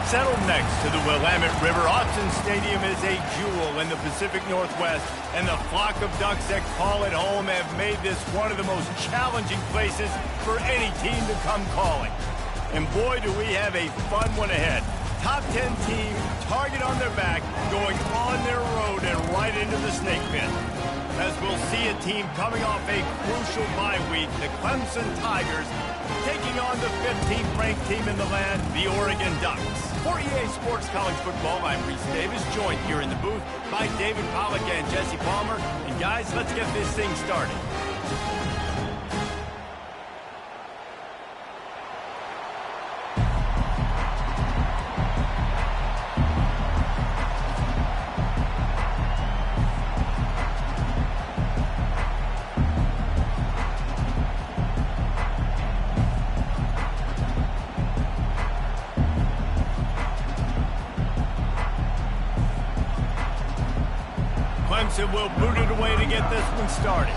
Settled next to the Willamette River, Autzen Stadium is a jewel in the Pacific Northwest, and the flock of ducks that call it home have made this one of the most challenging places for any team to come calling. And boy, do we have a fun one ahead. Top 10 team, target on their back, going on their road and right into the snake pit. As we'll see a team coming off a crucial bye week, the Clemson Tigers, taking on the 15th ranked team in the land, the Oregon Ducks. For EA Sports College Football, I'm Reese Davis, joined here in the booth by David Pollack and Jesse Palmer. And guys, let's get this thing started. Clemson will boot it away to get this one started.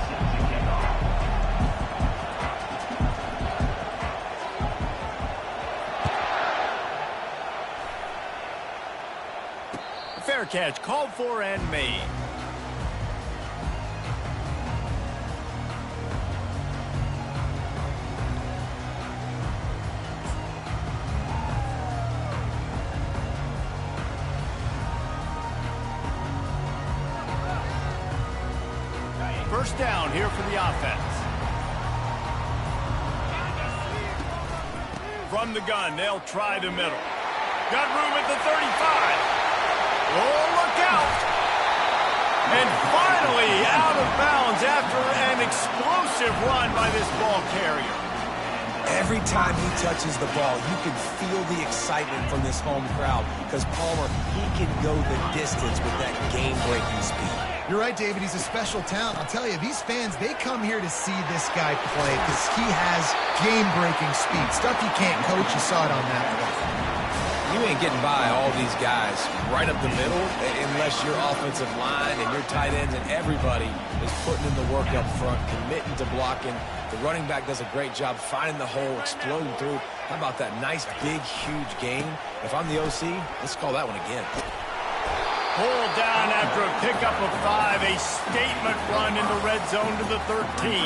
A fair catch called for and made. First down here for the offense. From the gun, they'll try the middle. Got room at the 35. Oh, look out! And finally out of bounds after an explosive run by this ball carrier. Every time he touches the ball, you can feel the excitement from this home crowd because Palmer, he can go the distance with that game-breaking speed. You're right, David. He's a special talent. I'll tell you, these fans, they come here to see this guy play because he has game-breaking speed. Stuff you can't coach. You saw it on that play. You ain't getting by all these guys right up the middle unless your offensive line and your tight ends and everybody is putting in the work up front, committing to blocking. The running back does a great job finding the hole, exploding through. How about that nice, big, huge gain? If I'm the OC, let's call that one again. Pulled down after a pickup of 5, a statement run in the red zone to the 13.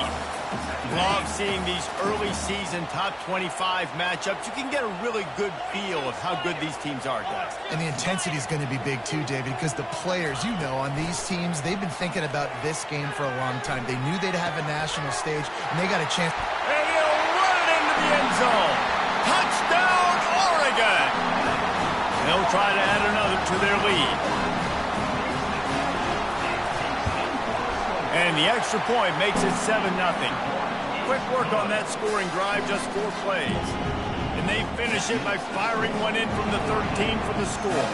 Love seeing these early season top 25 matchups. You can get a really good feel of how good these teams are, guys. And the intensity is going to be big too, David, because the players, you know, on these teams, they've been thinking about this game for a long time. They knew they'd have a national stage, and they got a chance. And he'll run it into the end zone. Touchdown, Oregon! They'll try to add another to their lead. And the extra point makes it 7-0. Quick work on that scoring drive, just 4 plays. And they finish it by firing one in from the 13 for the score.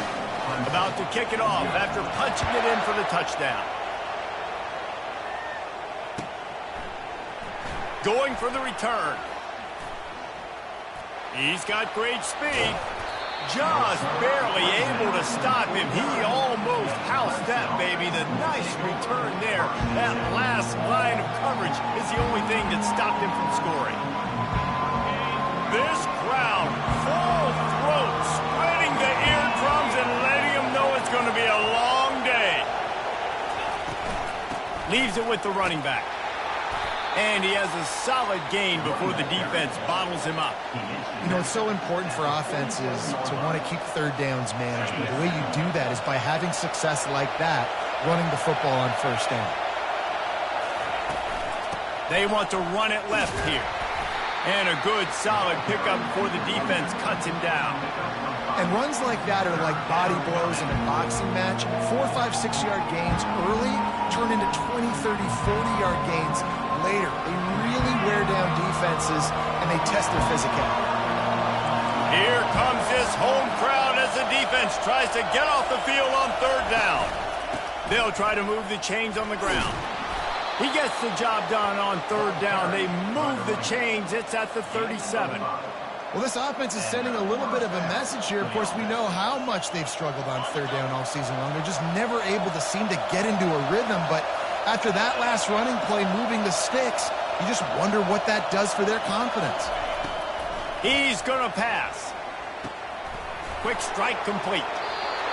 About to kick it off after punching it in for the touchdown. Going for the return. He's got great speed. Just barely able to stop him. He almost housed that baby. The nice return there. That last line of coverage is the only thing that stopped him from scoring. This crowd, full throat, spreading the eardrums and letting them know it's going to be a long day. Leaves it with the running back. And he has a solid gain before the defense bottles him up. You know, it's so important for offenses to want to keep third downs managed. But the way you do that is by having success like that, running the football on first down. They want to run it left here. And a good, solid pickup before the defense cuts him down. And runs like that are like body blows in a boxing match. 4, 5, 6-yard gains early turn into 20, 30, 40-yard gains later. They really wear down defenses, and they test their physicality. Here comes this home crowd as the defense tries to get off the field on third down. They'll try to move the chains on the ground. He gets the job done on third down. They move the chains. It's at the 37. Well, this offense is sending a little bit of a message here. Of course, we know how much they've struggled on third down all season long. They're just never able to seem to get into a rhythm. But after that last running play, moving the sticks, you just wonder what that does for their confidence. He's going to pass. Quick strike complete.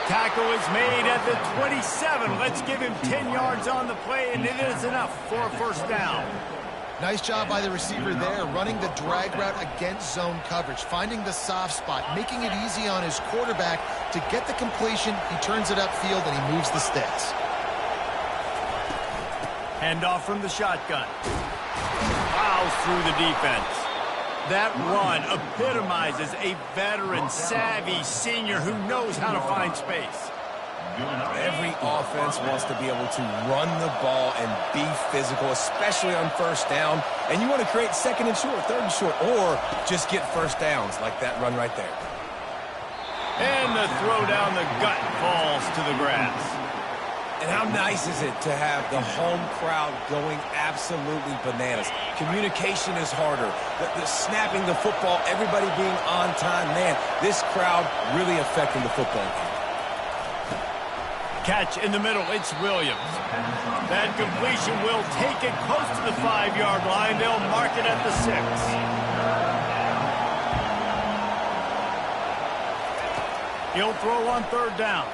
Tackle is made at the 27. Let's give him 10 yards on the play, and it is enough for a first down. Nice job by the receiver there, running the drag route against zone coverage, finding the soft spot, making it easy on his quarterback to get the completion. He turns it upfield, and he moves the sticks. Handoff from the shotgun. Plows through the defense. That run epitomizes a veteran, savvy senior who knows how to find space. Every offense wants to be able to run the ball and be physical, especially on first down. And you want to create second and short, third and short, or just get first downs like that run right there. And the throw down the gut falls to the grass. And how nice is it to have the home crowd going absolutely bananas? Communication is harder. The snapping the football, everybody being on time. Man, this crowd really affecting the football game. Catch in the middle, it's Williams. That completion will take it close to the 5-yard line. They'll mark it at the 6. He'll throw on third down.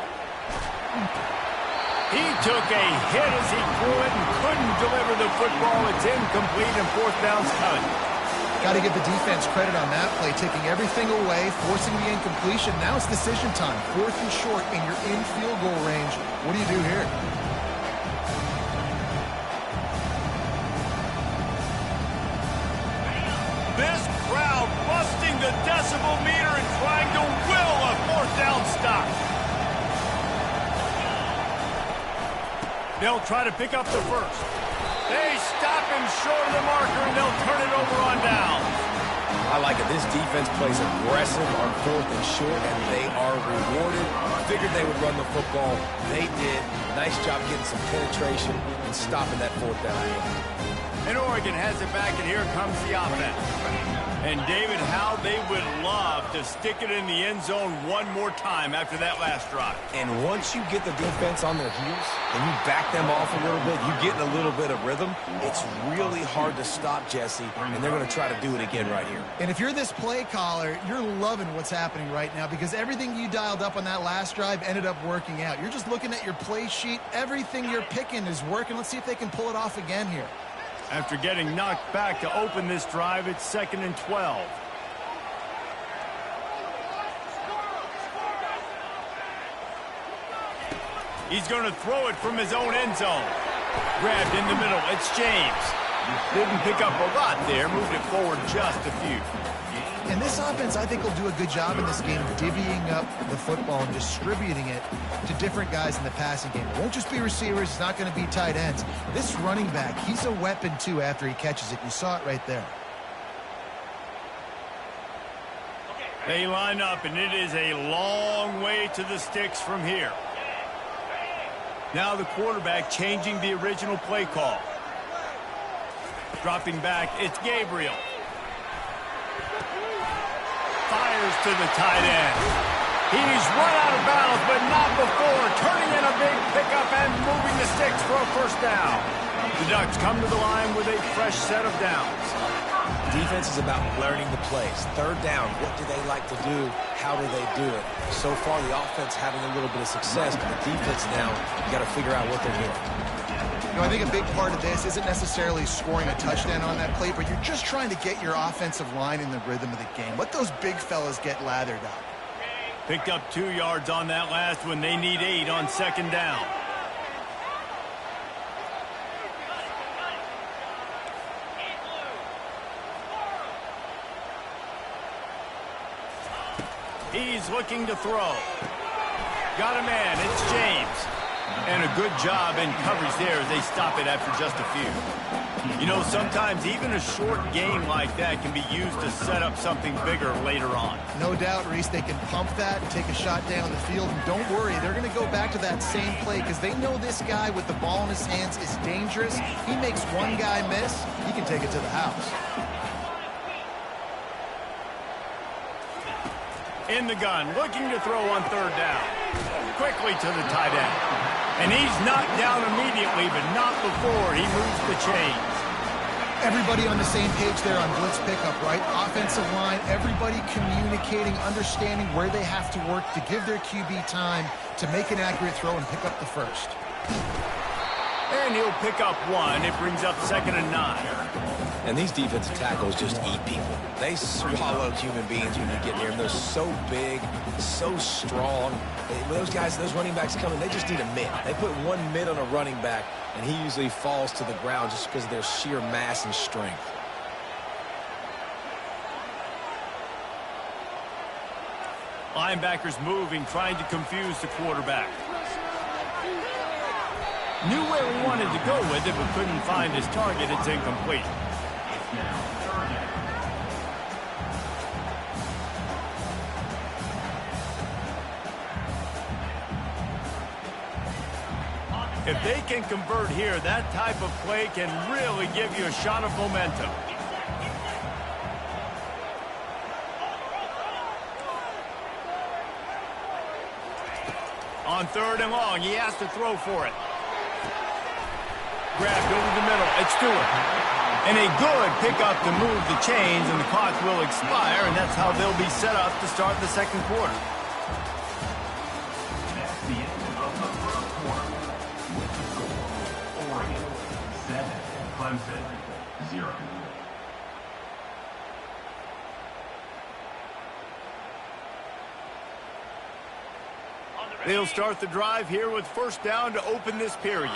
He took a hit as he threw it and couldn't deliver the football. It's incomplete and fourth down's coming. Got to give the defense credit on that play, taking everything away, forcing the incompletion. Now it's decision time. Fourth and short, and you're in field goal range. What do you do here? This crowd busting the decibel meter and trying to will a fourth down stop. They'll try to pick up the first. They stop him short of the marker, and they'll turn it over on down. I like it. This defense plays aggressive on fourth and short, and they are rewarded. Figured they would run the football. They did. Nice job getting some penetration and stopping that fourth down. And Oregon has it back, and here comes the offense. And, David, how they would love to stick it in the end zone one more time after that last drive. And once you get the defense on their heels and you back them off a little bit, you get in a little bit of rhythm, it's really hard to stop, Jesse, and they're going to try to do it again right here. And if you're this play caller, you're loving what's happening right now because everything you dialed up on that last drive ended up working out. You're just looking at your play sheet. Everything you're picking is working. Let's see if they can pull it off again here. After getting knocked back to open this drive, it's 2nd and 12. He's going to throw it from his own end zone. Grabbed in the middle, it's James. Didn't pick up a lot there, moved it forward just a few. And this offense, I think, will do a good job in this game divvying up the football and distributing it to different guys in the passing game. It won't just be receivers. It's not going to be tight ends. This running back, he's a weapon, too, after he catches it. You saw it right there. They line up, and it is a long way to the sticks from here. Now the quarterback changing the original play call. Dropping back, it's Gabriel. Fires to the tight end. He's run out of bounds, but not before. Turning in a big pickup and moving the sticks for a first down. The Ducks come to the line with a fresh set of downs. Defense is about learning the plays. Third down, what do they like to do? How do they do it? So far, the offense having a little bit of success, but the defense now, you got to figure out what they're doing. You know, I think a big part of this isn't necessarily scoring a touchdown on that play, but you're just trying to get your offensive line in the rhythm of the game. Let those big fellas get lathered up. Picked up 2 yards on that last one. They need 8 on 2nd down. He's looking to throw. Got a man. It's James. And a good job in coverage there as they stop it after just a few. You know, sometimes even a short game like that can be used to set up something bigger later on. No doubt, Reese, they can pump that and take a shot down the field. And don't worry, they're going to go back to that same play because they know this guy with the ball in his hands is dangerous. He makes one guy miss, he can take it to the house. In the gun, looking to throw on third down. Quickly to the tight end. And he's knocked down immediately, but not before he moves the chains. Everybody on the same page there on blitz pickup, right? Offensive line, everybody communicating, understanding where they have to work to give their QB time to make an accurate throw and pick up the first. And he'll pick up one. It brings up 2nd and 9. And these defensive tackles just eat people. They swallow human beings when you get near them. They're so big, so strong. When those guys, those running backs come in, they just need a mid. They put one mid on a running back, and he usually falls to the ground just because of their sheer mass and strength. Linebackers moving, trying to confuse the quarterback. Knew where he wanted to go with it, but couldn't find his target. It's incomplete. If they can convert here, that type of play can really give you a shot of momentum. On 3rd and long, he has to throw for it. Grabbed over the middle. It's Stewart. And a good pickup to move the chains, and the clock will expire, and that's how they'll be set up to start the 2nd quarter. Clemson, 0. They'll start the drive here with 1st down to open this period.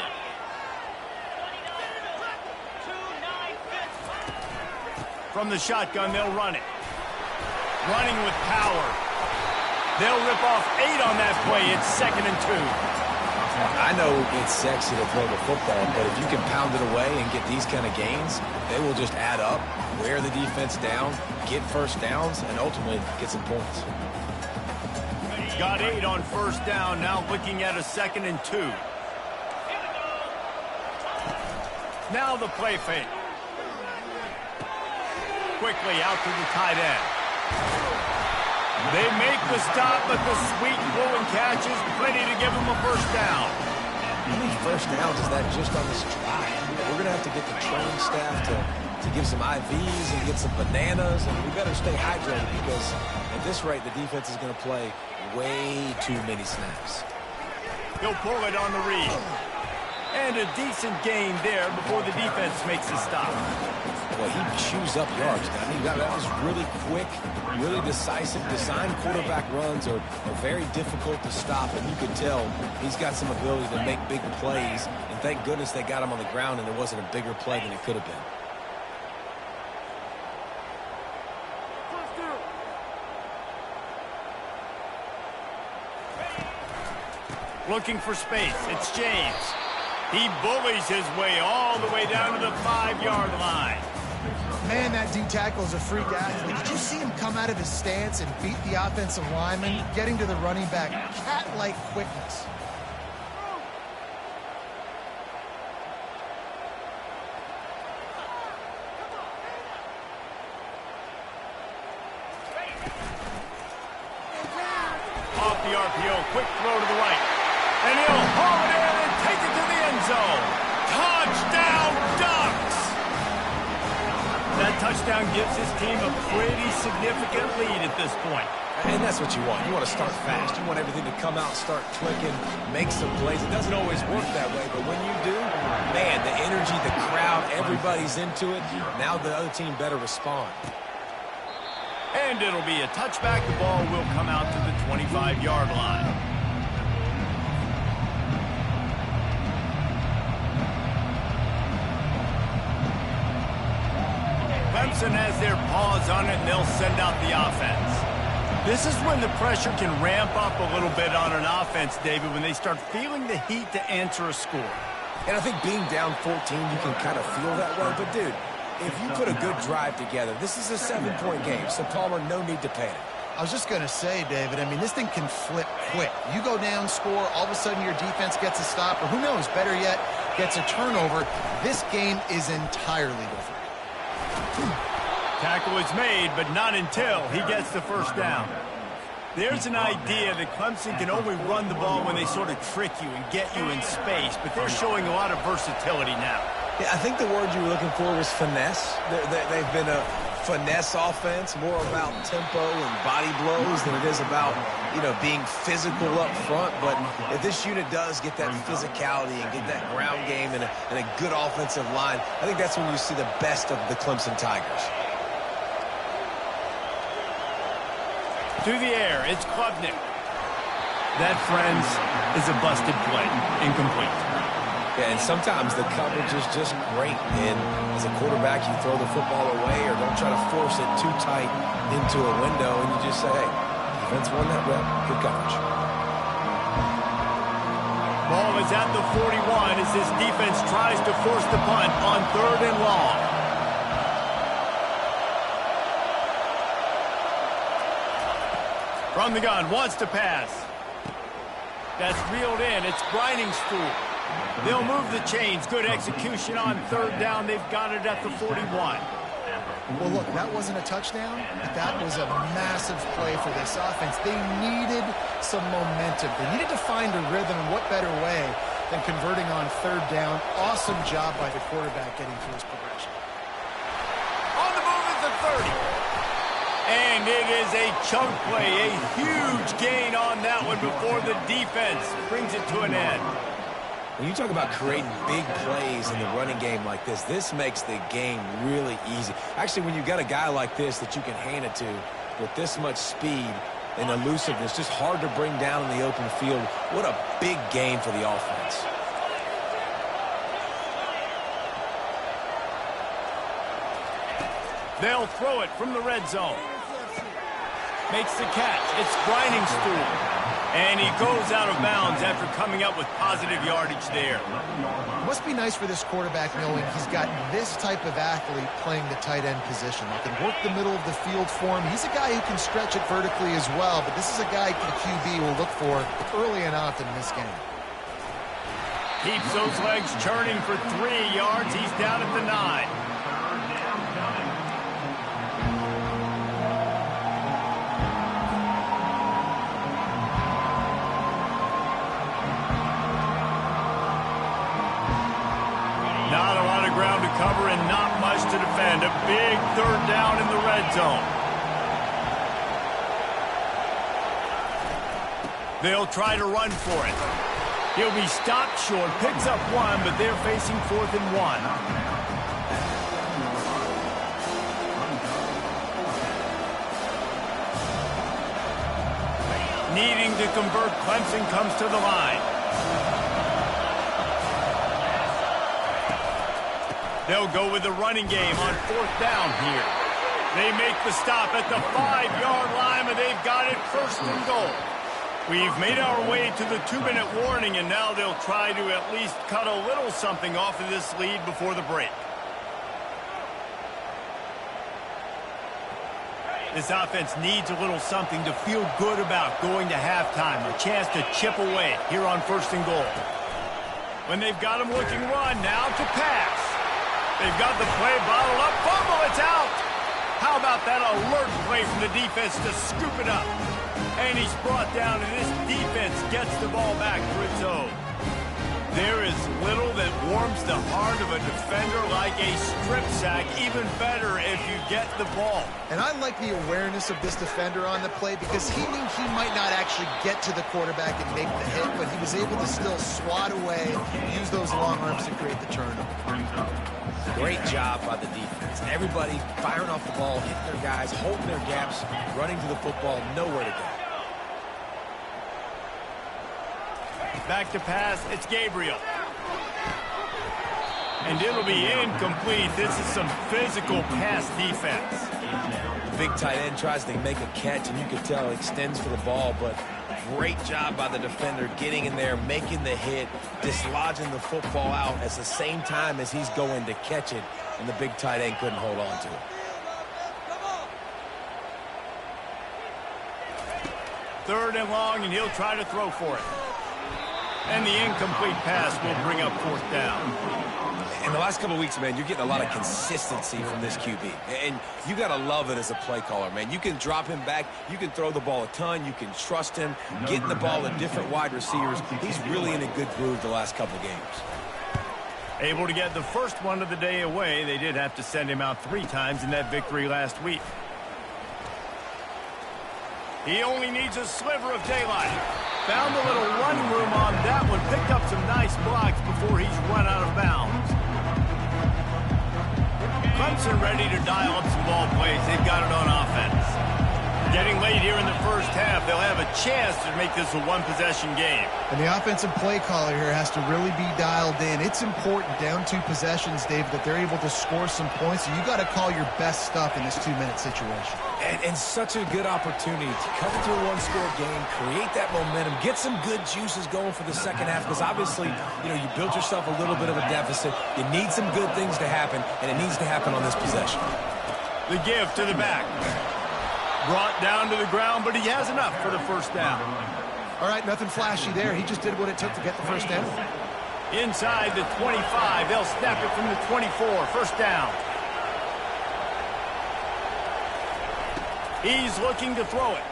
From the shotgun, they'll run it. Running with power. They'll rip off 8 on that play. It's 2nd and 2. I know it's sexy to throw the football, but if you can pound it away and get these kind of gains, they will just add up, wear the defense down, get 1st downs, and ultimately get some points. Got 8 on 1st down, now looking at a 2nd and 2. Now the play fake. Quickly out to the tight end. They make the stop, but the sweet blowing catch is plenty to give them a 1st down. How many 1st downs is that just on this drive? We're going to have to get the training staff to give some IVs and get some bananas, and we better stay hydrated because at this rate, the defense is going to play way too many snaps. He'll pull it on the read. And a decent gain there before the defense makes a stop. Well, he chews up yards. I mean, that was really quick, really decisive. Design quarterback runs are very difficult to stop, and you could tell he's got some ability to make big plays. And thank goodness they got him on the ground and there wasn't a bigger play than it could have been. Looking for space. It's James. He bullies his way all the way down to the 5-yard line. Man, that D-tackle is a freak athlete. Did you see him come out of his stance and beat the offensive lineman, getting to the running back? Cat-like quickness. Off the RPO, quick throw to the right. And he'll haul it in and take it to the end zone. Touchdown, Ducks! That touchdown gives his team a pretty significant lead at this point. And that's what you want. You want to start fast. You want everything to come out, start clicking, make some plays. It doesn't always work that way, but when you do, man, the energy, the crowd, everybody's into it. Now the other team better respond. And it'll be a touchback. The ball will come out to the 25-yard line. Clemson has their paws on it, and they'll send out the offense. This is when the pressure can ramp up a little bit on an offense, David, when they start feeling the heat to answer a score. And I think being down 14, you can kind of feel that way. But, dude, if you put a good drive together, this is a 7-point game, so Palmer, no need to panic. I was just going to say, David, I mean, this thing can flip quick. You go down, score, all of a sudden your defense gets a stop, or who knows, better yet, gets a turnover. This game is entirely different. Tackle is made, but not until he gets the 1st down. There's an idea that Clemson can only run the ball when they sort of trick you and get you in space, but they're showing a lot of versatility now. Yeah, I think the word you were looking for was finesse. They've been a finesse offense, more about tempo and body blows than it is about, being physical up front. But if this unit does get that physicality and get that ground game and a good offensive line, I think that's when you see the best of the Clemson Tigers. Through the air, it's Klubnik. That, friends, is a busted play. Incomplete. Yeah, and sometimes the coverage is just great. And as a quarterback, you throw the football away or don't try to force it too tight into a window, and you just say, hey, defense won that rep. Good coverage. Ball is at the 41 as this defense tries to force the punt on 3rd and long. From the gun, wants to pass. That's reeled in. It's grinding stool. They'll move the chains. Good execution on 3rd down. They've got it at the 41. Well, look, that wasn't a touchdown, but that was a massive play for this offense. They needed some momentum. They needed to find a rhythm, and what better way than converting on 3rd down. Awesome job by the quarterback getting through his progression. On the move at the 30. And it is a chunk play, a huge gain on that one before the defense brings it to an end. When you talk about creating big plays in the running game like this makes the game really easy. Actually, when you've got a guy like this that you can hand it to with this much speed and elusiveness, just hard to bring down in the open field, what a big gain for the offense. They'll throw it from the red zone. Makes the catch. It's grinding stool. And he goes out of bounds after coming up with positive yardage there. Must be nice for this quarterback knowing he's got this type of athlete playing the tight end position. He can work the middle of the field for him. He's a guy who can stretch it vertically as well, but this is a guy the QB will look for early and often in this game. Keeps those legs churning for 3 yards. He's down at the 9. Not a lot of ground to cover and not much to defend. A big 3rd down in the red zone. They'll try to run for it. He'll be stopped short, picks up 1, but they're facing 4th and 1. Needing to convert, Clemson comes to the line. They'll go with the running game on 4th down here. They make the stop at the 5-yard line, and they've got it 1st and goal. We've made our way to the 2-minute warning, and now they'll try to at least cut a little something off of this lead before the break. This offense needs a little something to feel good about going to halftime. A chance to chip away here on 1st and goal. When they've got him looking run, now to pass. They've got the play bottled up. Fumble, it's out. How about that alert play from the defense to scoop it up? And he's brought down, and this defense gets the ball back for its own. There is little that warms the heart of a defender like a strip sack. Even better if you get the ball. And I like the awareness of this defender on the play because he knew he might not actually get to the quarterback and make the hit, but he was able to still swat away, use those long arms to create the turnover. Great job by the defense. Everybody firing off the ball, hitting their guys, holding their gaps, running to the football, nowhere to go. Back to pass, it's Gabriel. And it'll be incomplete. This is some physical pass defense. The big tight end tries to make a catch, and you can tell extends for the ball, but great job by the defender getting in there, making the hit, dislodging the football out at the same time as he's going to catch it, and the big tight end couldn't hold on to it. Third and long, and he'll try to throw for it. And the incomplete pass will bring up 4th down. In the last couple of weeks, man, you're getting a lot of consistency from this QB. And you got to love it as a play caller, man. You can drop him back. You can throw the ball a ton. You can trust him. Getting the ball to different wide receivers. He's really in a good groove the last couple of games. Able to get the first one of the day away. They did have to send him out 3 times in that victory last week. He only needs a sliver of daylight. Found a little running room on that one. Picked up some nice blocks before he's run out of bounds. Clemson ready to dial up some ball plays. They've got it on offense. Getting late here in the first half, they'll have a chance to make this a one-possession game. And the offensive play caller here has to really be dialed in. It's important down 2 possessions, Dave, that they're able to score some points. So you got to call your best stuff in this 2-minute situation. And such a good opportunity to come into a one-score game, create that momentum, get some good juices going for the second half, because obviously, you built yourself a little bit of a deficit. You need some good things to happen, and it needs to happen on this possession. The give to the back. Brought down to the ground, but he has enough for the first down. All right, nothing flashy there. He just did what it took to get the first down. Inside the 25, they'll snap it from the 24. First down. He's looking to throw it.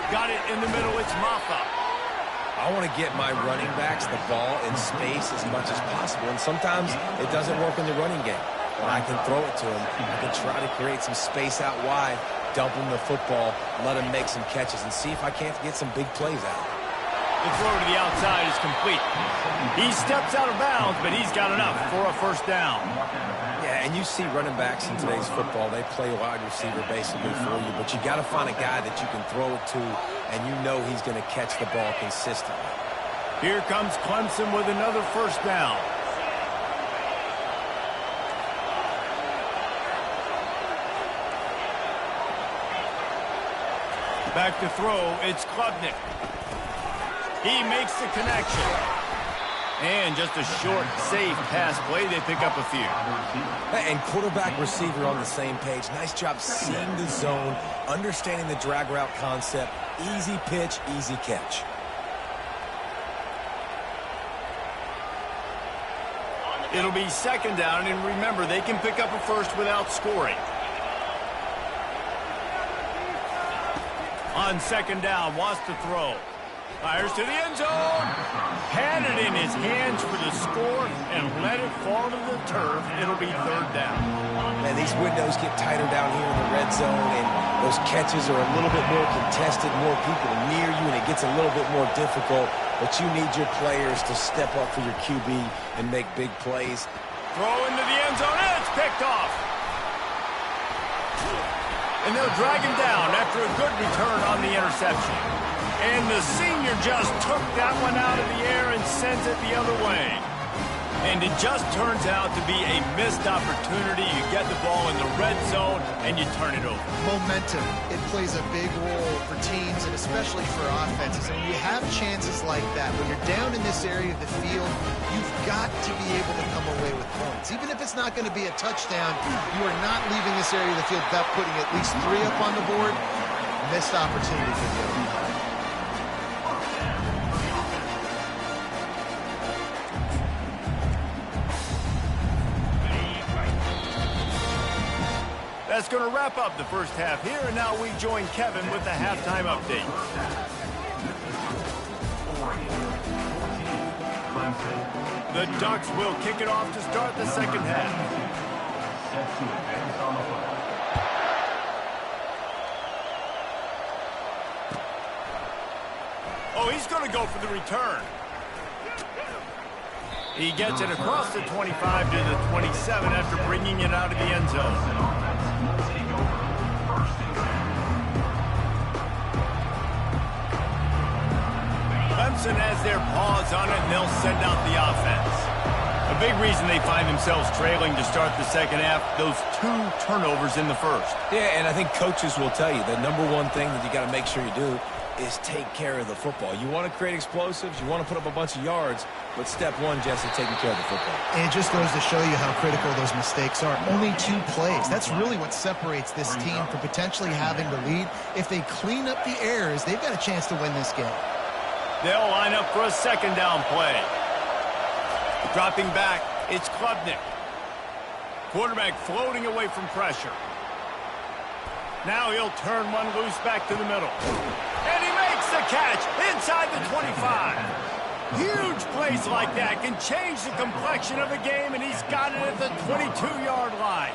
Got it in the middle. It's Maffa. I want to get my running backs the ball in space as much as possible, and sometimes it doesn't work in the running game. When I can throw it to him, I can try to create some space out wide, dump him the football, let him make some catches, and see if I can't get some big plays out of it. The throw to the outside is complete. He steps out of bounds, but he's got enough for a first down. Yeah, and you see running backs in today's football, they play wide receiver basically for you, but you got to find a guy that you can throw it to, and you know he's going to catch the ball consistently. Here comes Clemson with another first down. Back to throw, it's Klubnik. He makes the connection. And just a short, safe pass play. They pick up a few. And quarterback receiver on the same page. Nice job seeing the zone, understanding the drag route concept. Easy pitch, easy catch. It'll be second down, and remember, they can pick up a first without scoring. On second down, wants to throw. Fires to the end zone. Had it in his hands for the score and let it fall to the turf. It'll be third down. Man, these windows get tighter down here in the red zone, and those catches are a little bit more contested, more people near you, and it gets a little bit more difficult. But you need your players to step up for your QB and make big plays. Throw into the end zone, and it's picked off. And they'll drag him down after a good return on the interception. And the senior just took that one out of the air and sends it the other way. And it just turns out to be a missed opportunity. You get the ball in the red zone, and you turn it over. Momentum. It plays a big role for teams and especially for offenses. And when you have chances like that, when you're down in this area of the field, you've got to be able to come away with points. Even if it's not going to be a touchdown, you are not leaving this area of the field without putting at least 3 up on the board. Missed opportunity for the other team. That's going to wrap up the first half here, and now we join Kevin with the halftime update. The Ducks will kick it off to start the second half. Oh, he's going to go for the return. He gets it across the 25 to the 27 after bringing it out of the end zone. Clemson has their paws on it, and they'll send out the offense. A big reason they find themselves trailing to start the second half, those 2 turnovers in the first. Yeah, and I think coaches will tell you the number one thing that you got to make sure you do is take care of the football. You want to create explosives, you want to put up a bunch of yards, but step one, Jesse, taking care of the football. And it just goes to show you how critical those mistakes are. Only 2 plays. That's really what separates this team from potentially having the lead. If they clean up the errors, they've got a chance to win this game. They'll line up for a second down play. Dropping back, it's Klubnik. Quarterback floating away from pressure. Now he'll turn one loose back to the middle. And he makes the catch inside the 25. Huge plays like that can change the complexion of a game, and he's got it at the 22-yard line.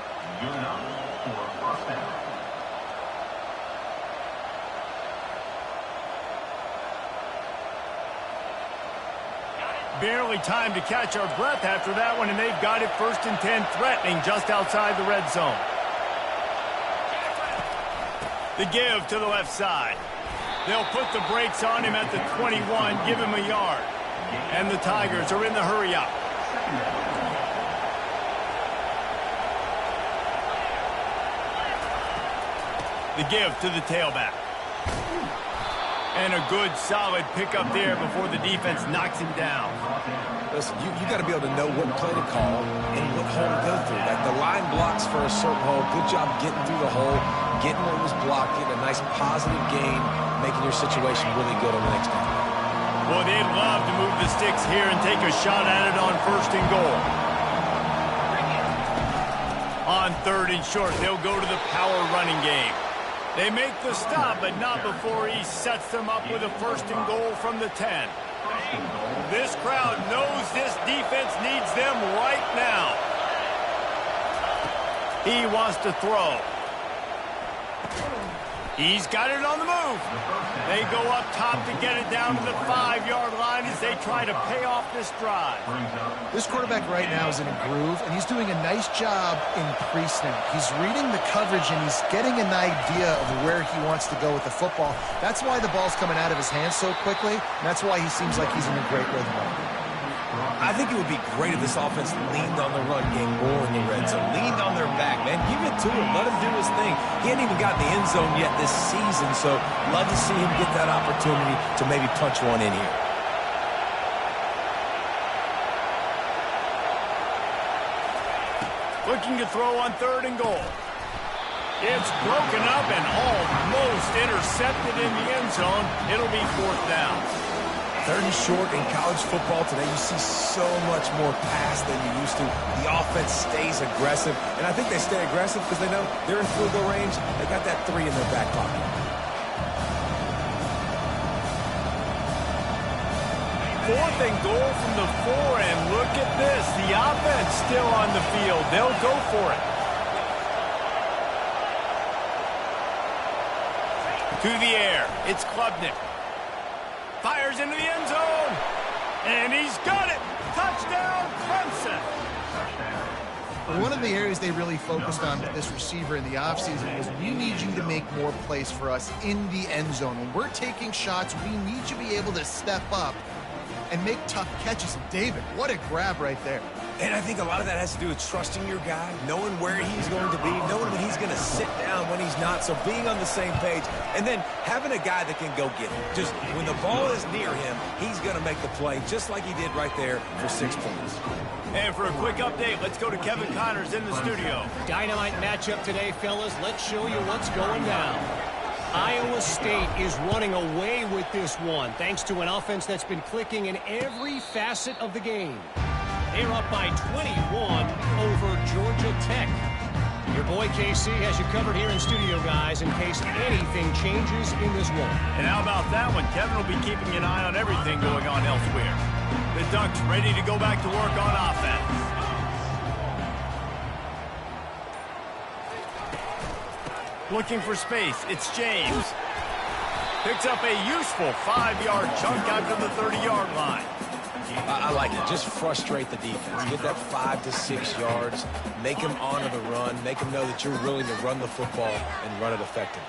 Barely time to catch our breath after that one, and they've got it 1st and 10, threatening just outside the red zone. The give to the left side. They'll put the brakes on him at the 21, give him a yard. And the Tigers are in the hurry-up. The give to the tailback. And a good, solid pickup there before the defense knocks him down. Listen, you got to be able to know what play to call and what hole to go through. Like the line blocks for a certain hole. Good job getting through the hole, getting what was blocked, getting a nice positive gain, making your situation really good on the next down. Well, they'd love to move the sticks here and take a shot at it on 1st and goal. On 3rd and short, they'll go to the power running game. They make the stop, but not before he sets them up with a 1st and goal from the 10. This crowd knows this defense needs them right now. He wants to throw. He's got it on the move. They go up top to get it down to the 5-yard line as they try to pay off this drive. This quarterback right now is in a groove, and he's doing a nice job in pre-snap. He's reading the coverage, and he's getting an idea of where he wants to go with the football. That's why the ball's coming out of his hands so quickly, and that's why he seems like he's in a great rhythm. I think it would be great if this offense leaned on the run game more in the red zone. Leaned on their back, man. Give it to him. Let him do his thing. He hasn't even gotten the end zone yet this season, so love to see him get that opportunity to maybe punch one in here. Looking to throw on 3rd and goal. It's broken up and almost intercepted in the end zone. It'll be 4th down. 3rd and short in college football today, you see so much more pass than you used to. The offense stays aggressive, and I think they stay aggressive because they know they're in field goal range. They got that 3 in their back pocket. 4th and goal from the 4, and look at this. The offense still on the field. They'll go for it. To the air. It's Klubnik. Fires into the end zone. And he's got it. Touchdown, Clemson. One of the areas they really focused on with this receiver in the offseason was we need you to make more plays for us in the end zone. When we're taking shots, we need you to be able to step up and make tough catches. David, what a grab right there. And I think a lot of that has to do with trusting your guy, knowing where he's going to be, knowing when he's going to sit down, when he's not, so being on the same page, and then having a guy that can go get it. Just when the ball is near him, he's going to make the play, just like he did right there for 6 points. And for a quick update, let's go to Kevin Connors in the studio. Dynamite matchup today, fellas. Let's show you what's going down. Iowa State is running away with this one, thanks to an offense that's been clicking in every facet of the game. They're up by 21 over Georgia Tech. Your boy KC has you covered here in studio, guys, in case anything changes in this one. And how about that one? Kevin will be keeping an eye on everything going on elsewhere. The Ducks ready to go back to work on offense. Looking for space. It's James. Picks up a useful 5-yard chunk out to the 30-yard line. I like it. Just frustrate the defense. Get that 5 to 6 yards. Make them honor the run. Make them know that you're willing to run the football and run it effectively.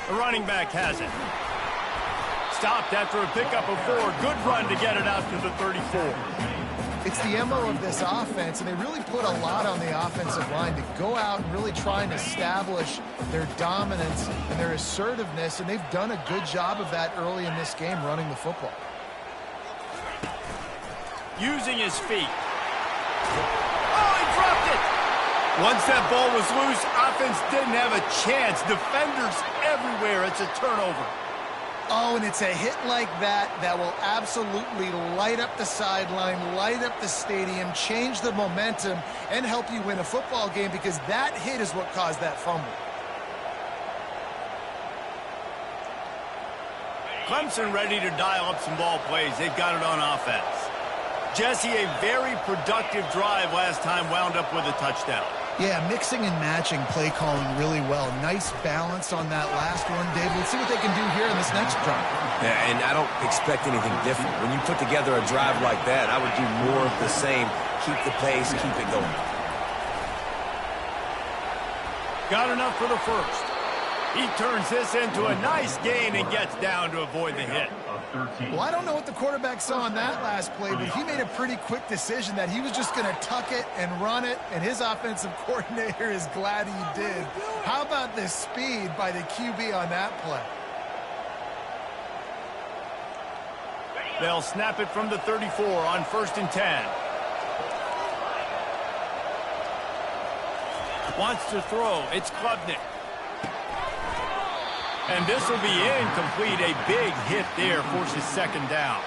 The running back has it. Stopped after a pickup of 4. Good run to get it out to the 34. It's the MO of this offense, and they really put a lot on the offensive line to go out and really try and establish their dominance and their assertiveness, and they've done a good job of that early in this game, running the football. Using his feet. Oh, he dropped it! Once that ball was loose, offense didn't have a chance. Defenders everywhere. It's a turnover. Oh, and it's a hit like that that will absolutely light up the sideline, light up the stadium, change the momentum, and help you win a football game, because that hit is what caused that fumble. Clemson ready to dial up some ball plays. They've got it on offense. Jesse, a very productive drive last time wound up with a touchdown. Yeah, mixing and matching play calling really well. Nice balance on that last one, Dave. Let's see what they can do here in this next drive. Yeah, and I don't expect anything different. When you put together a drive like that, I would do more of the same. Keep the pace, keep it going. Got enough for the first. He turns this into a nice gain and gets down to avoid the hit. Well, I don't know what the quarterback saw on that last play, but he made a pretty quick decision that he was just going to tuck it and run it, and his offensive coordinator is glad he did. How about the speed by the QB on that play? They'll snap it from the 34 on 1st and 10. Wants to throw. It's Klubnik. And this will be incomplete. A big hit there forces 2nd down.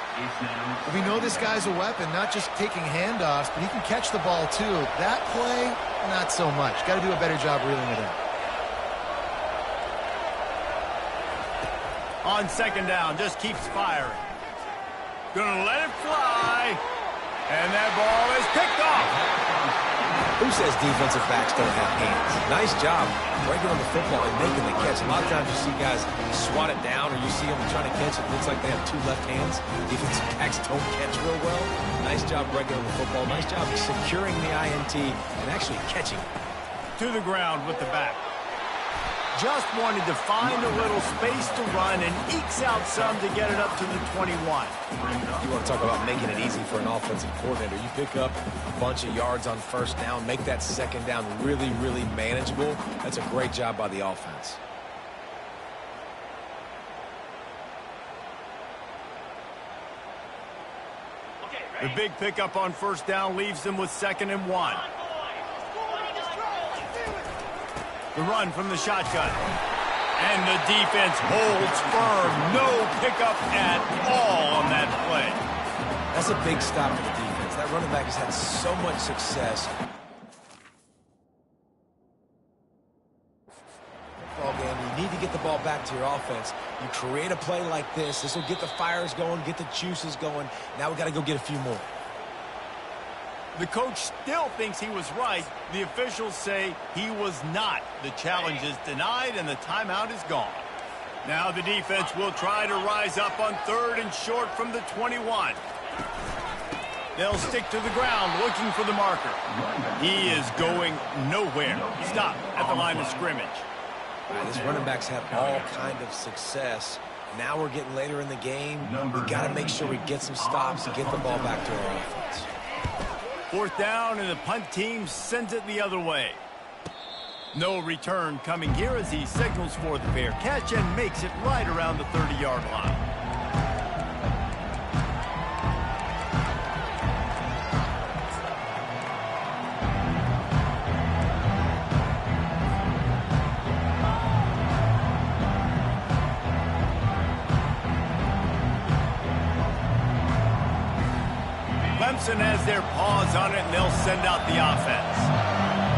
We know this guy's a weapon, not just taking handoffs, but he can catch the ball too. That play, not so much. Got to do a better job reeling it in. On 2nd down, just keeps firing. Gonna let it fly. And that ball is picked off. Who says defensive backs don't have hands? Nice job breaking on the football and making the catch. A lot of times you see guys swat it down, or you see them trying to catch it. It looks like they have 2 left hands. Defensive backs don't catch real well. Nice job breaking on the football. Nice job securing the INT and actually catching it. To the ground with the back. Just wanted to find a little space to run and ekes out some to get it up to the 21. You want to talk about making it easy for an offensive coordinator. You pick up a bunch of yards on 1st down, make that 2nd down really, really manageable. That's a great job by the offense. The big pickup on 1st down leaves them with 2nd and 1. The run from the shotgun. And the defense holds firm. No pickup at all on that play. That's a big stop for the defense. That running back has had so much success. Football game, you need to get the ball back to your offense. You create a play like this. This will get the fires going, get the juices going. Now we got to go get a few more. The coach still thinks he was right. The officials say he was not. The challenge is denied, and the timeout is gone. Now the defense will try to rise up on 3rd and short from the 21. They'll stick to the ground looking for the marker. He is going nowhere. Stop at the line of scrimmage. This running back's had all kind of success. Now we're getting later in the game. We got to make sure we get some stops and get the ball back to our offense. 4th down, and the punt team sends it the other way. No return coming here as he signals for the fair catch and makes it right around the 30-yard line. Clemson has their paws on it, and they'll send out the offense.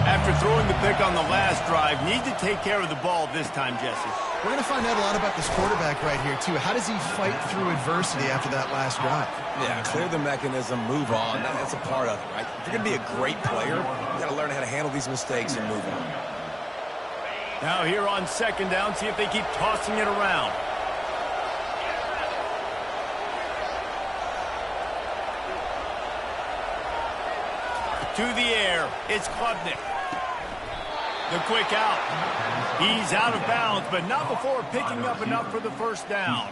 After throwing the pick on the last drive, need to take care of the ball this time, Jesse. We're going to find out a lot about this quarterback right here, too. How does he fight through adversity after that last drive? Yeah, clear the mechanism, move on. That's a part of it, right? If you're going to be a great player, you got to learn how to handle these mistakes and move on. Now here on 2nd down, see if they keep tossing it around. To the air, it's Klubnik. The quick out. He's out of bounds, but not before picking up enough for the 1st down.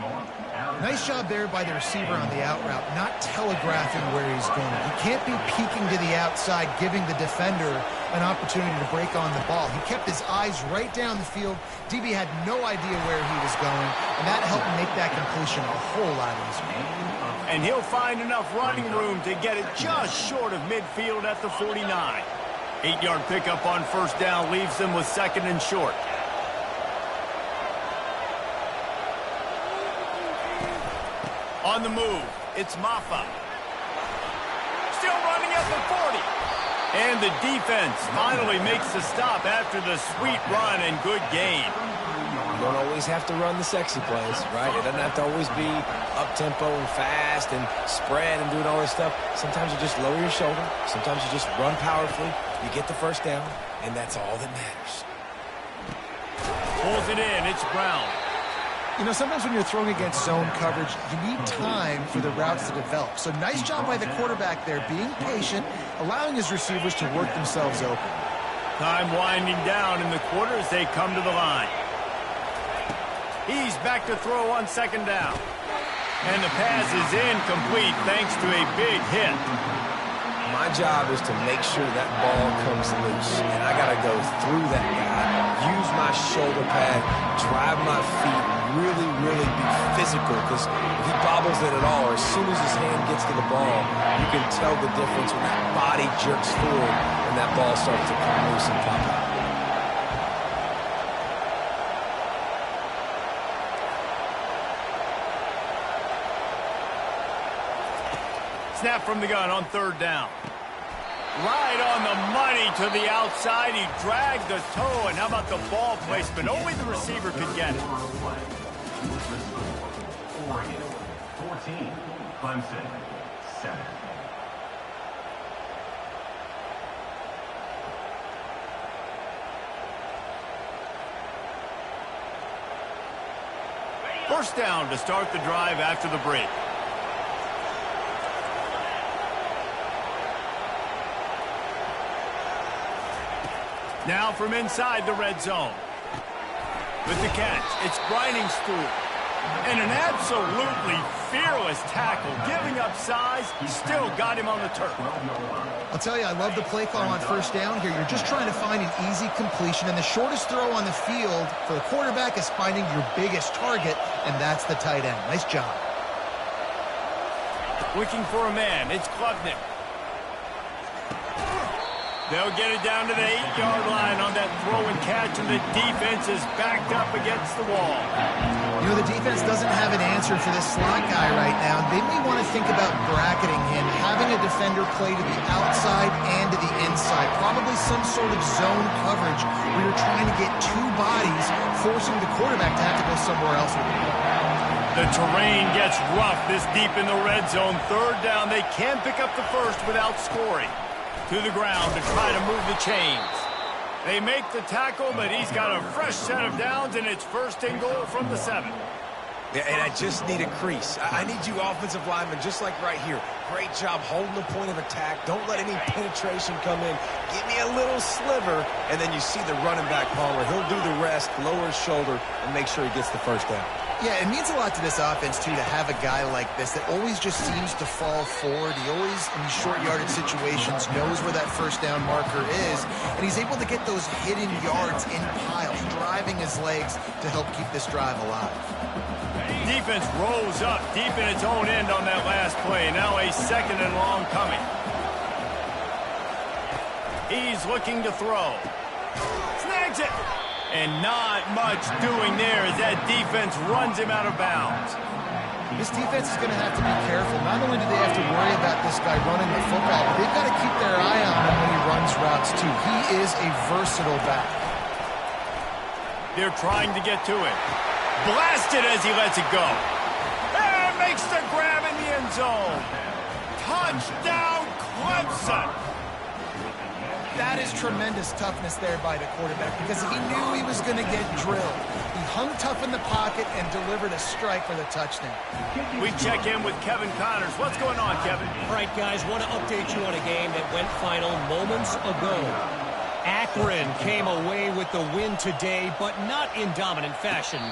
Nice job there by the receiver on the out route, not telegraphing where he's going. He can't be peeking to the outside, giving the defender an opportunity to break on the ball. He kept his eyes right down the field. DB had no idea where he was going, and that helped make that completion a whole lot easier. And he'll find enough running room to get it just short of midfield at the 49. 8-yard pickup on 1st down leaves them with 2nd and short. On the move, it's Maffa. Still running at the 40. And the defense finally makes the stop after the sweet run and good gain. You don't always have to run the sexy plays, right? It doesn't have to always be up-tempo and fast and spread and doing all this stuff. Sometimes you just lower your shoulder. Sometimes you just run powerfully. You get the first down, and that's all that matters. Pulls it in. It's Brown. You know, sometimes when you're throwing against zone coverage, you need time for the routes to develop. So nice job by the quarterback there, being patient, allowing his receivers to work themselves open. Time winding down in the quarter as they come to the line. He's back to throw on second down. And the pass is incomplete thanks to a big hit. My job is to make sure that ball comes loose. And I got to go through that guy, use my shoulder pad, drive my feet, really be physical. Because if he bobbles it at all, or as soon as his hand gets to the ball, you can tell the difference when that body jerks forward and that ball starts to come loose and pop out. Snap from the gun on third down. Right on the money to the outside. He dragged the toe, and how about the ball placement? Only the receiver could get it. Oregon, 14. Clemson, 7. First down to start the drive after the break. Now from inside the red zone. With the catch, it's Briningstool. And an absolutely fearless tackle. Giving up size, still got him on the turf. I'll tell you, I love the play call on first down here. You're just trying to find an easy completion, and the shortest throw on the field for the quarterback is finding your biggest target, and that's the tight end. Nice job. Looking for a man, it's Klubnik. They'll get it down to the 8-yard line on that throw and catch, and the defense is backed up against the wall. You know, the defense doesn't have an answer for this slot guy right now. They may want to think about bracketing him, having a defender play to the outside and to the inside. Probably some sort of zone coverage where you're trying to get two bodies, forcing the quarterback to have to go somewhere else with it. The terrain gets rough this deep in the red zone. Third down, they can pick up the first without scoring. To the ground to try to move the chains. They make the tackle, but he's got a fresh set of downs, and it's first and goal from the 7. Yeah, and I just need a crease. I need you offensive linemen, just like right here. Great job holding the point of attack. Don't let any penetration come in. Give me a little sliver, and then you see the running back, Palmer. He'll do the rest, lower his shoulder, and make sure he gets the first down. Yeah, it means a lot to this offense, too, to have a guy like this that always just seems to fall forward. He always, in these short yardage situations, knows where that first down marker is, and he's able to get those hidden yards in piles, driving his legs to help keep this drive alive. Defense rolls up deep in its own end on that last play. Now a second and long coming. He's looking to throw. Snags it. And not much doing there as that defense runs him out of bounds. This defense is going to have to be careful. Not only do they have to worry about this guy running the football, but they've got to keep their eye on him when he runs routes, too. He is a versatile back. They're trying to get to it. Blasted as he lets it go. And makes the grab in the end zone. Touchdown, Clemson. That is tremendous toughness there by the quarterback because he knew he was going to get drilled. He hung tough in the pocket and delivered a strike for the touchdown. We check in with Kevin Connors. What's going on, Kevin? All right, guys, want to update you on a game that went final moments ago. Akron came away with the win today, but not in dominant fashion.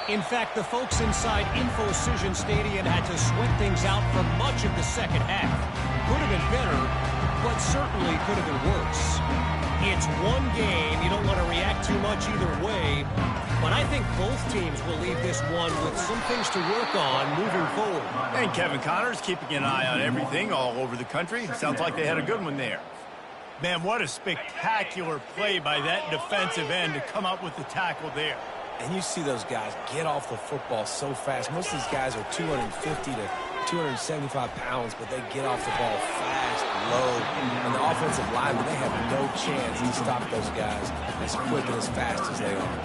In fact, the folks inside Infocision Stadium had to sweat things out for much of the second half. Could have been better, but certainly could have been worse. It's one game. You don't want to react too much either way, but I think both teams will leave this one with some things to work on moving forward. And Kevin Connors keeping an eye on everything all over the country. Sounds like they had a good one there. Man, what a spectacular play by that defensive end to come up with the tackle there. And you see those guys get off the football so fast. Most of these guys are 250 to 275 pounds, but they get off the ball fast, low. And the offensive linemen, they have no chance to stop those guys as quick and as fast as they are.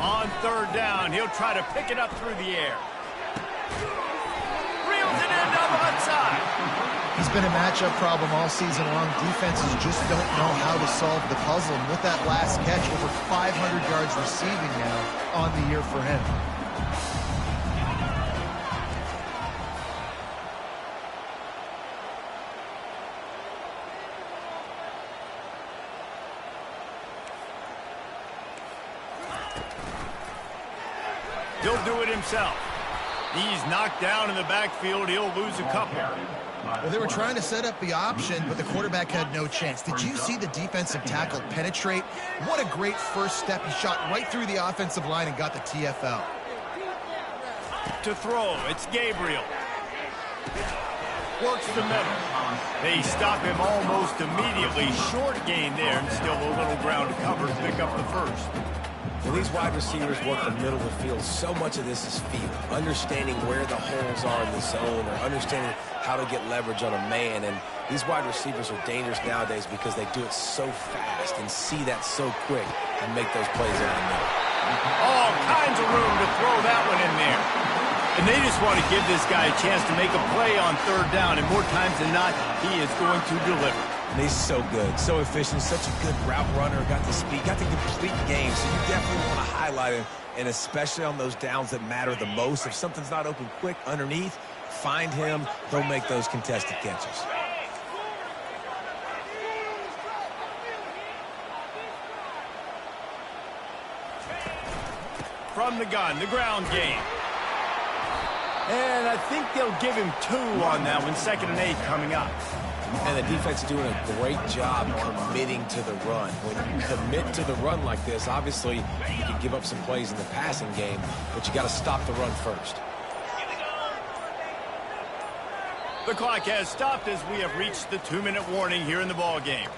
On third down, he'll try to pick it up through the air. Reels it in on the left side. He's been a matchup problem all season long. Defenses just don't know how to solve the puzzle. And with that last catch, over 500 yards receiving now on the year for him. He'll do it himself. He's knocked down in the backfield. He'll lose a couple. Well, they were trying to set up the option, but the quarterback had no chance. Did you see the defensive tackle penetrate? What a great first step. He shot right through the offensive line and got the TFL. To throw, it's Gabriel. Works the middle. They stop him almost immediately. Short gain there, and still a little ground to cover to pick up the first. When these wide receivers work the middle of the field, so much of this is feel. Understanding where the holes are in the zone, or understanding how to get leverage on a man. And these wide receivers are dangerous nowadays because they do it so fast and see that so quick and make those plays in the middle. All kinds of room to throw that one in there. And they just want to give this guy a chance to make a play on third down, and more times than not, he is going to deliver. And he's so good, so efficient, such a good route runner, got the speed, got the complete game, so you definitely want to highlight him, and especially on those downs that matter the most. If something's not open quick underneath, find him, he'll make those contested catches. From the gun, the ground game. And I think they'll give him 2 on that one, 2nd and 8 coming up. And the defense is doing a great job committing to the run. When you commit to the run like this, obviously you can give up some plays in the passing game, but you got to stop the run first. The clock has stopped as we have reached the 2-minute warning here in the ball game.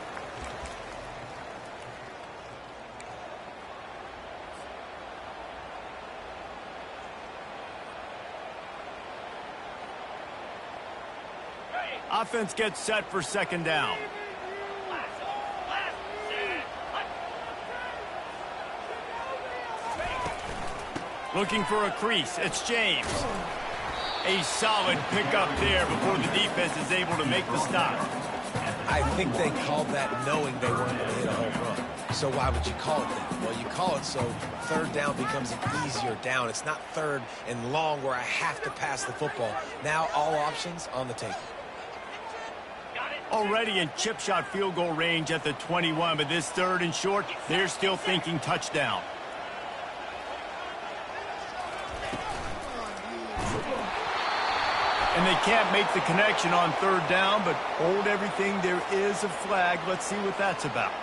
Offense gets set for 2nd down. Looking for a crease. It's James. A solid pickup there before the defense is able to make the stop. I think they called that knowing they weren't going to hit a home run. So why would you call it that? Well, you call it so third down becomes an easier down. It's not 3rd and long where I have to pass the football. Now all options on the table. Already in chip shot field goal range at the 21, but this 3rd and short, they're still thinking touchdown. And they can't make the connection on 3rd down, but hold everything. There is a flag. Let's see what that's about.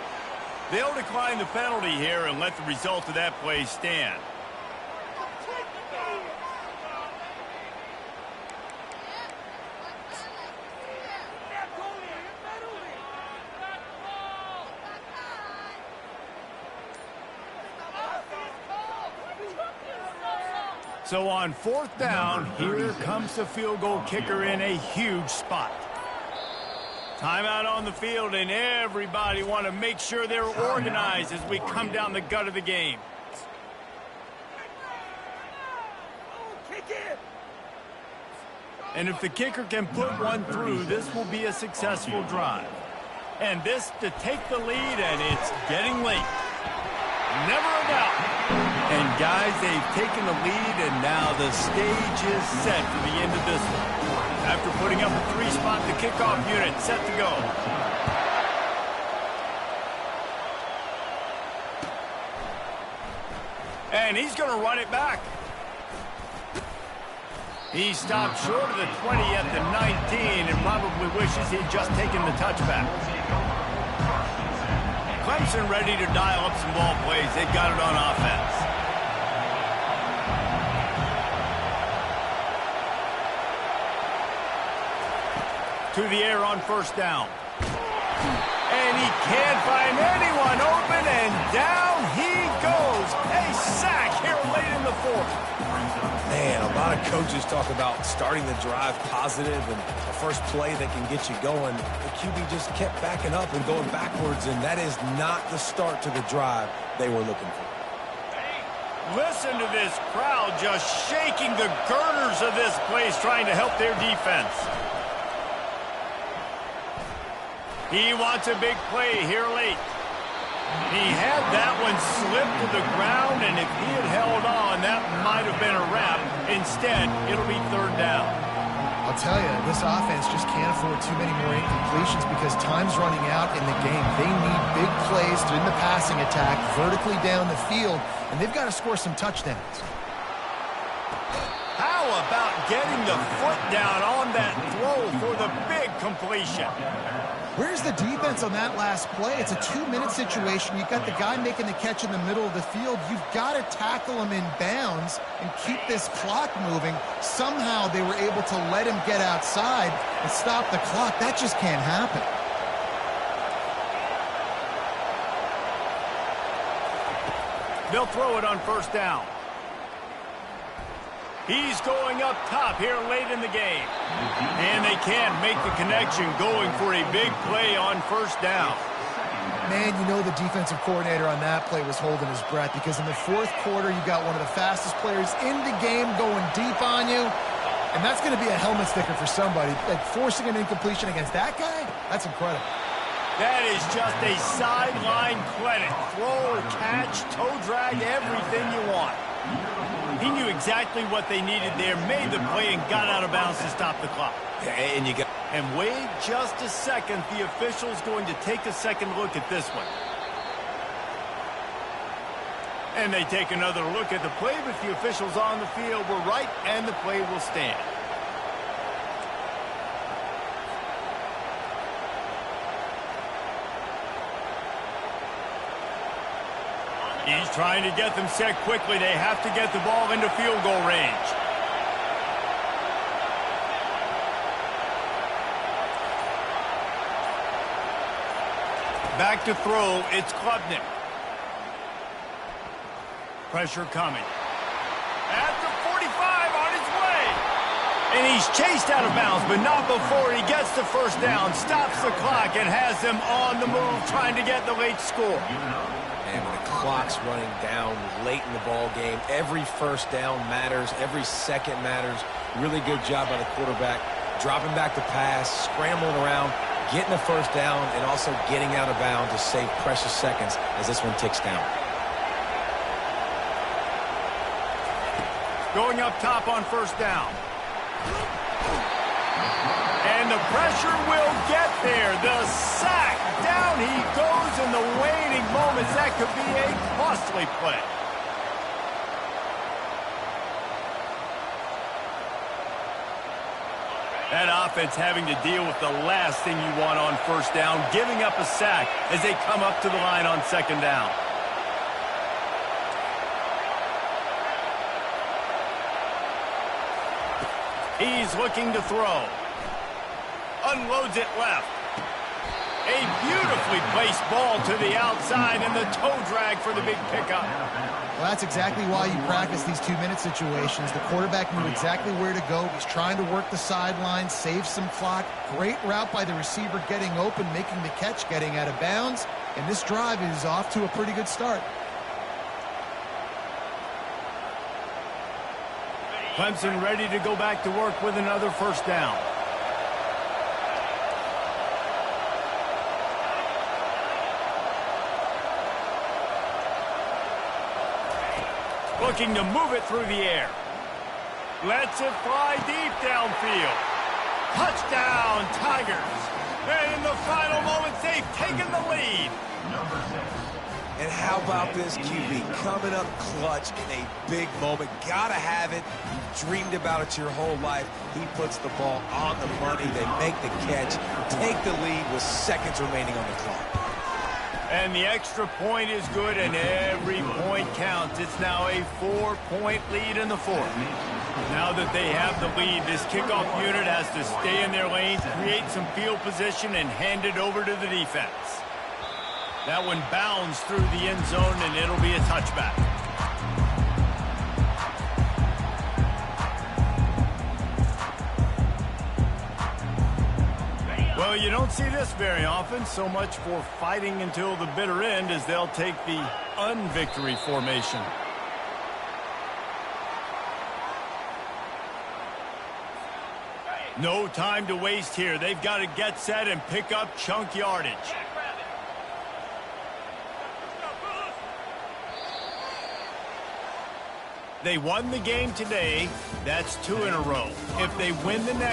They'll decline the penalty here and let the result of that play stand. So on 4th down, here comes the field goal kicker in a huge spot. Timeout on the field, and everybody want to make sure they're organized as we come down the gut of the game. And if the kicker can put one through, this will be a successful drive. And this to take the lead, and it's getting late. Never a doubt. And guys, they've taken the lead, and now the stage is set for the end of this one. After putting up a 3-spot, the kickoff unit set to go. And he's going to run it back. He stopped short of the 20 at the 19 and probably wishes he'd just taken the touchback. Clemson ready to dial up some ball plays. They've got it on offense. To the air on 1st down. And he can't find anyone open, and down he goes. A sack Man, a lot of coaches talk about starting the drive positive and the first play that can get you going. The QB just kept backing up and going backwards, and that is not the start to the drive they were looking for. Listen to this crowd just shaking the girders of this place, trying to help their defense. He wants a big play here late. He had that one slip to the ground, and if he had held on, that might have been a wrap. Instead, it'll be third down. I'll tell you, this offense just can't afford too many more incompletions because time's running out in the game. They need big plays in the passing attack, vertically down the field, and they've got to score some touchdowns. How about getting the foot down on that throw for the big completion? Where's the defense on that last play? It's a 2-minute situation. You've got the guy making the catch in the middle of the field. You've got to tackle him in bounds and keep this clock moving. Somehow they were able to let him get outside and stop the clock. That just can't happen. They'll throw it on first down. He's going up top here late in the game. And they can't make the connection, going for a big play on first down. Man, you know the defensive coordinator on that play was holding his breath because in the fourth quarter, you got one of the fastest players in the game going deep on you. And that's going to be a helmet sticker for somebody. Like forcing an incompletion against that guy, that's incredible. That is just a sideline credit. Throw, catch, toe drag, everything you want. He knew exactly what they needed there, made the play, and got out of bounds to stop the clock. And wait just a second. The official's going to take a second look at this one. And they take another look at the play, but the officials on the field were right, and the play will stand. He's trying to get them set quickly. They have to get the ball into field goal range. Back to throw, it's Klubnik. Pressure coming. At the 45, on his way. And he's chased out of bounds, but not before he gets the first down, stops the clock, and has them on the move, trying to get the late score. And when the clock's running down late in the ball game, every first down matters, every second matters. Really good job by the quarterback, dropping back to pass, scrambling around, getting the first down, and also getting out of bounds to save precious seconds as this one ticks down. Going up top on first down. And the pressure will get there. The sack. Down he goes in the waning moments. That could be a costly play. That offense having to deal with the last thing you want on first down, giving up a sack as they come up to the line on second down. He's looking to throw. Unloads it left. A beautifully placed ball to the outside, and the toe drag for the big pickup. Well, that's exactly why you practice these 2-minute situations. The quarterback knew exactly where to go. He's trying to work the sideline, save some clock. Great route by the receiver getting open, making the catch, getting out of bounds. And this drive is off to a pretty good start. Clemson ready to go back to work with another first down. Looking to move it through the air. Lets it fly deep downfield. Touchdown, Tigers. And in the final moments, they've taken the lead. Number 6. And how about this QB coming up clutch in a big moment? Gotta have it. You've dreamed about it your whole life. He puts the ball on the money. They make the catch, take the lead with seconds remaining on the clock. And the extra point is good, and every point counts. It's now a 4-point lead in the fourth. Now that they have the lead, this kickoff unit has to stay in their lanes, create some field position, and hand it over to the defense. That one bounds through the end zone, and it'll be a touchback. don't see this very often. So much for fighting until the bitter end as they'll take the unvictory formation. No time to waste here. They've got to get set and pick up chunk yardage. They won the game today. That's 2 in a row. If they win the next